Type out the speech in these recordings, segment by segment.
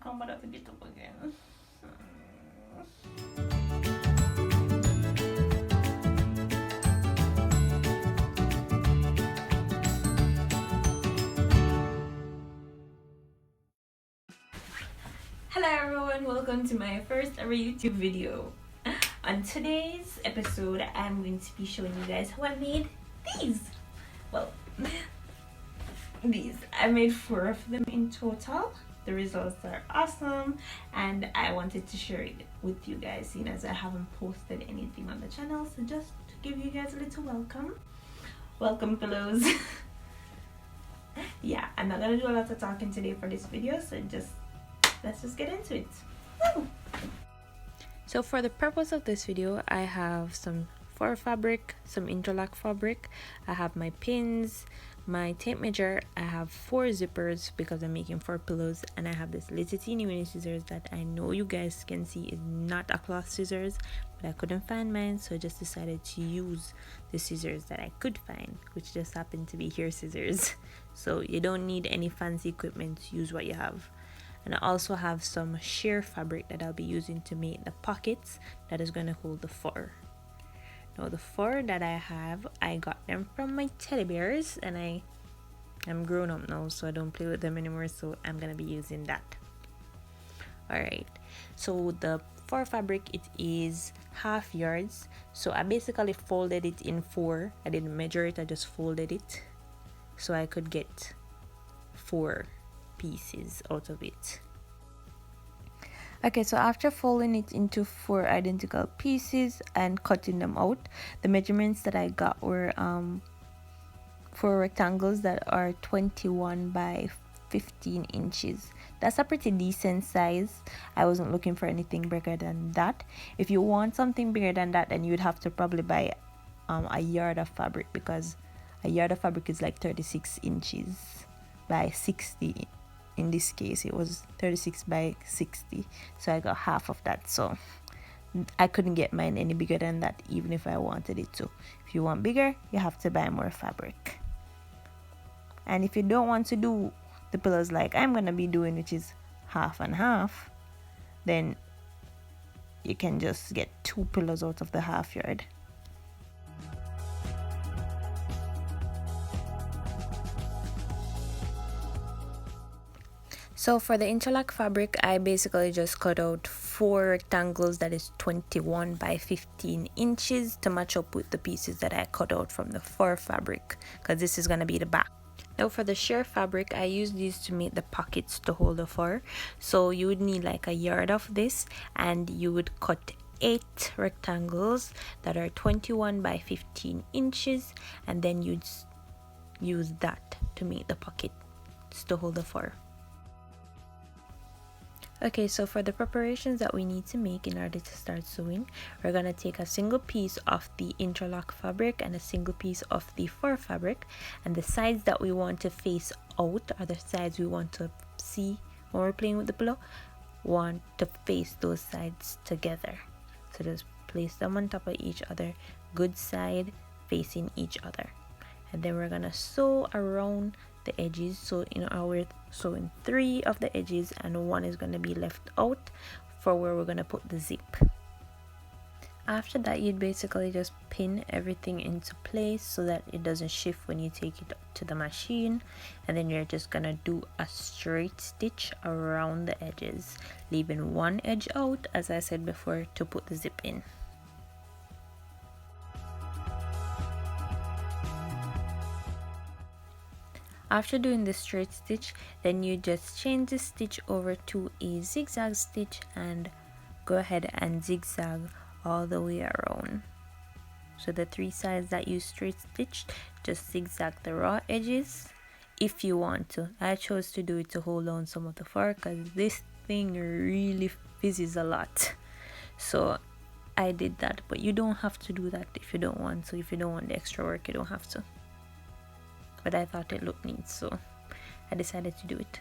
come back to get up again. Hello everyone, welcome to my first ever YouTube video. On today's episode, I'm going to be showing you guys how I made these. Well, these. I made 4 of them in total. The results are awesome and I wanted to share it with you guys, seeing as I haven't posted anything on the channel. So just to give you guys a little welcome pillows. Yeah, I'm not gonna do a lot of talking today for this video, so let's just get into it. Woo! So for the purpose of this video, I have some fur fabric, some interlock fabric, I have my pins, my tape measure, I have 4 zippers because I'm making 4 pillows, and I have this little teeny mini scissors that I know you guys can see is not a cloth scissors, but I couldn't find mine, so I just decided to use the scissors that I could find, which just happened to be hair scissors. So you don't need any fancy equipment, use what you have. And I also have some sheer fabric that I'll be using to make the pockets that is going to hold the fur. Now the fur that I have, I got them from my teddy bears, and I'm grown up now, so I don't play with them anymore, so I'm going to be using that. Alright, so the fur fabric, it is half yards, so I basically folded it in 4. I didn't measure it, I just folded it so I could get 4 pieces out of it. Okay, so after folding it into 4 identical pieces and cutting them out, the measurements that I got were 4 rectangles that are 21 by 15 inches. That's a pretty decent size. I wasn't looking for anything bigger than that. If you want something bigger than that, then you'd have to probably buy a yard of fabric, because a yard of fabric is like 36 inches by 60. In this case it was 36 by 60, so I got half of that, so I couldn't get mine any bigger than that even if I wanted it to. If you want bigger, you have to buy more fabric. And if you don't want to do the pillows like I'm gonna be doing, which is half and half, then you can just get 2 pillows out of the half yard. So for the interlock fabric, I basically just cut out 4 rectangles that is 21 by 15 inches to match up with the pieces that I cut out from the fur fabric, because this is going to be the back. Now for the sheer fabric, I use these to make the pockets to hold the fur. So you would need like a yard of this, and you would cut 8 rectangles that are 21 by 15 inches, and then you'd use that to make the pockets to hold the fur. Okay, so for the preparations that we need to make in order to start sewing, we're going to take a single piece of the interlock fabric and a single piece of the fur fabric, and the sides that we want to face out, or the sides we want to see when we're playing with the pillow, want to face those sides together. So just place them on top of each other, good side facing each other. And then we're going to sew around the edges. So we're sewing 3 of the edges, and 1 is going to be left out for where we're going to put the zip. After that, you'd basically just pin everything into place so that it doesn't shift when you take it to the machine, and then you're just going to do a straight stitch around the edges, leaving 1 edge out, as I said before, to put the zip in. After doing the straight stitch, then you just change the stitch over to a zigzag stitch and go ahead and zigzag all the way around. So the 3 sides that you straight stitched, just zigzag the raw edges if you want to. I chose to do it to hold on some of the fur because this thing really fizzes a lot, so I did that. But you don't have to do that if you don't want to. If you don't want the extra work, you don't have to. But I thought it looked neat, so I decided to do it.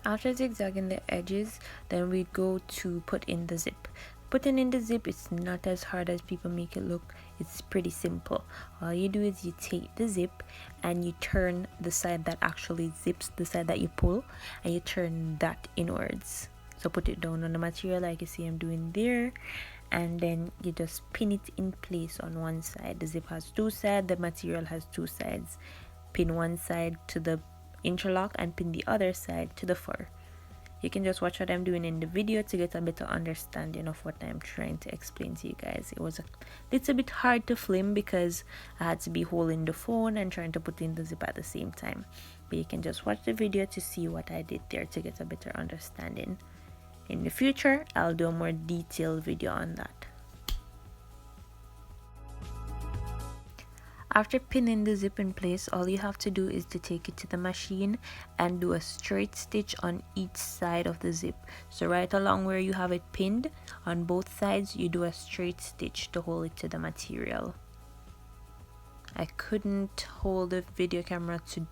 After zigzagging the edges, then we go to put in the zip. Putting in the zip, it's not as hard as people make it look. It's pretty simple. All you do is you take the zip and you turn the side that actually zips, the side that you pull, and you turn that inwards. So put it down on the material like you see I'm doing there, and then you just pin it in place on one side. The zip has two sides, the material has two sides. Pin one side to the interlock and pin the other side to the fur. You can just watch what I'm doing in the video to get a better understanding of what I'm trying to explain to you guys. It was a little bit hard to film because I had to be holding the phone and trying to put in the zip at the same time. But you can just watch the video to see what I did there to get a better understanding. In the future, I'll do a more detailed video on that. After pinning the zip in place, all you have to do is to take it to the machine and do a straight stitch on each side of the zip. So right along where you have it pinned, on both sides, you do a straight stitch to hold it to the material. I couldn't hold the video camera to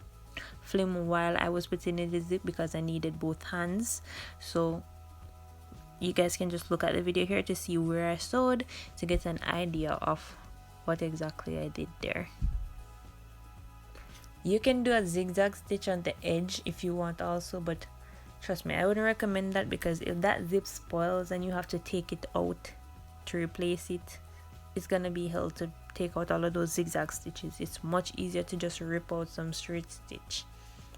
film while I was putting in the zip because I needed both hands. So you guys can just look at the video here to see where I sewed to get an idea of what exactly I did there. You can do a zigzag stitch on the edge if you want also, but trust me, I wouldn't recommend that because if that zip spoils and you have to take it out to replace it, it's gonna be hell to take out all of those zigzag stitches. It's much easier to just rip out some straight stitch.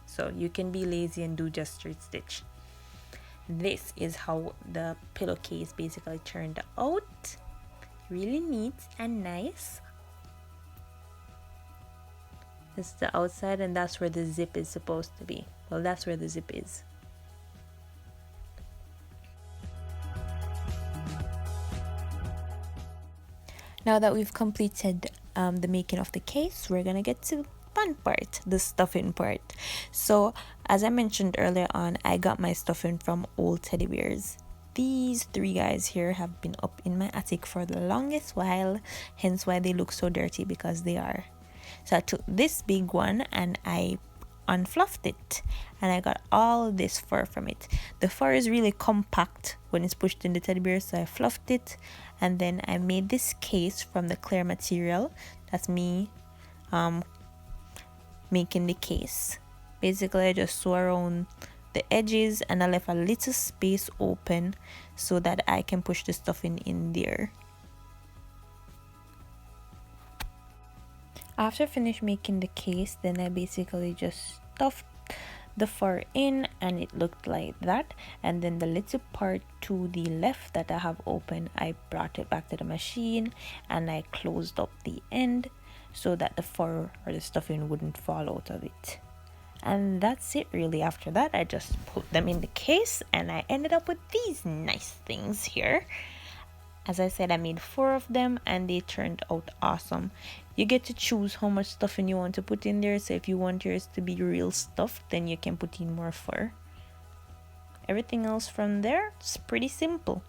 So you can be lazy and do just straight stitch. This is how the pillowcase basically turned out. Really neat and nice. This is the outside, and that's where the zip is supposed to be. Well, that's where the zip is. Now that we've completed the making of the case, we're gonna get to fun part, the stuffing part. So as I mentioned earlier on, I got my stuffing from old teddy bears. These three guys here have been up in my attic for the longest while, hence why they look so dirty, because they are. So I took this big one and I unfluffed it, and I got all this fur from it. The fur is really compact when it's pushed in the teddy bear, so I fluffed it, and then I made this case from the clear material. That's me making the case. Basically, I just sew around the edges and I left a little space open so that I can push the stuffing in there. After finish making the case, then I basically just stuffed the fur in and it looked like that, and then the little part to the left that I have open, I brought it back to the machine and I closed up the end so that the fur or the stuffing wouldn't fall out of it. And that's it really. After that, I just put them in the case and I ended up with these nice things here. As I said, I made 4 of them and they turned out awesome. You get to choose how much stuffing you want to put in there. So if you want yours to be real stuffed, then you can put in more fur. Everything else from there is pretty simple.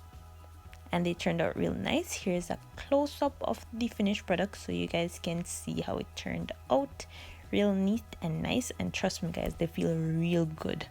And they turned out real nice. Here's a close-up of the finished product so you guys can see how it turned out. Real neat and nice, and trust me guys, they feel real good.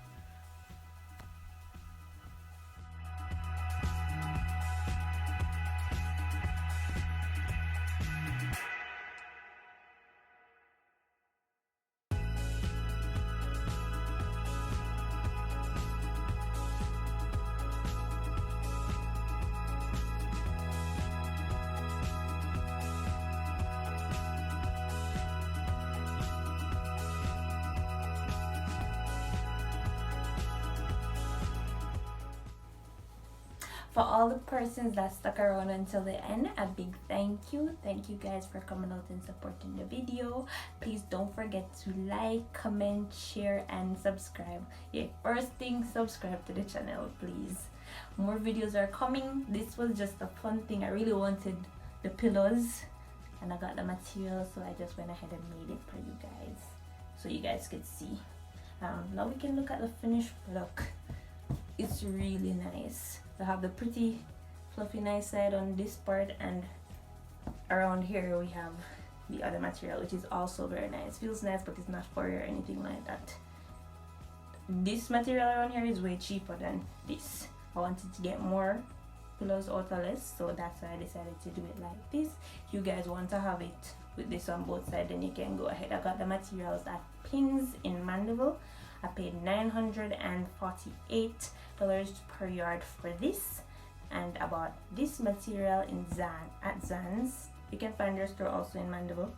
For all the persons that stuck around until the end, a big thank you. Thank you guys for coming out and supporting the video. Please don't forget to like, comment, share, and subscribe. Yeah, first thing, subscribe to the channel, please. More videos are coming. This was just a fun thing. I really wanted the pillows and I got the material, so I just went ahead and made it for you guys so you guys could see. Now we can look at the finished product. It's really nice. I have the pretty fluffy nice side on this part, and around here we have the other material, which is also very nice. Feels nice, but it's not furry or anything like that. This material around here is way cheaper than this. I wanted to get more pillows out of less, so that's why I decided to do it like this. If you guys want to have it with this on both sides, then you can go ahead. I got the materials at Pins in Mandeville. I paid $948 per yard for this, and I bought this material in at Zans. You can find their store also in Mandeville.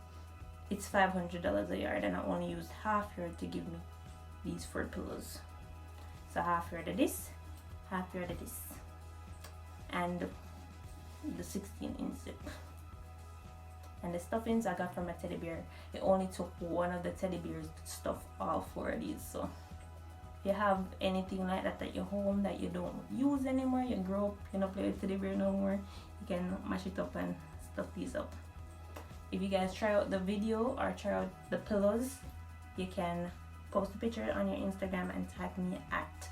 It's $500 a yard, and I only used half yard to give me these 4 pillows. So half yard of this, half yard of this, and the 16-inch zip. And the stuffings I got from a teddy bear. It only took one of the teddy bears to stuff all 4 of these. So if you have anything like that at your home that you don't use anymore, you grow up, you don't play with teddy bear no more, you can mash it up and stuff these up. If you guys try out the video or try out the pillows, you can post a picture on your Instagram and tag me at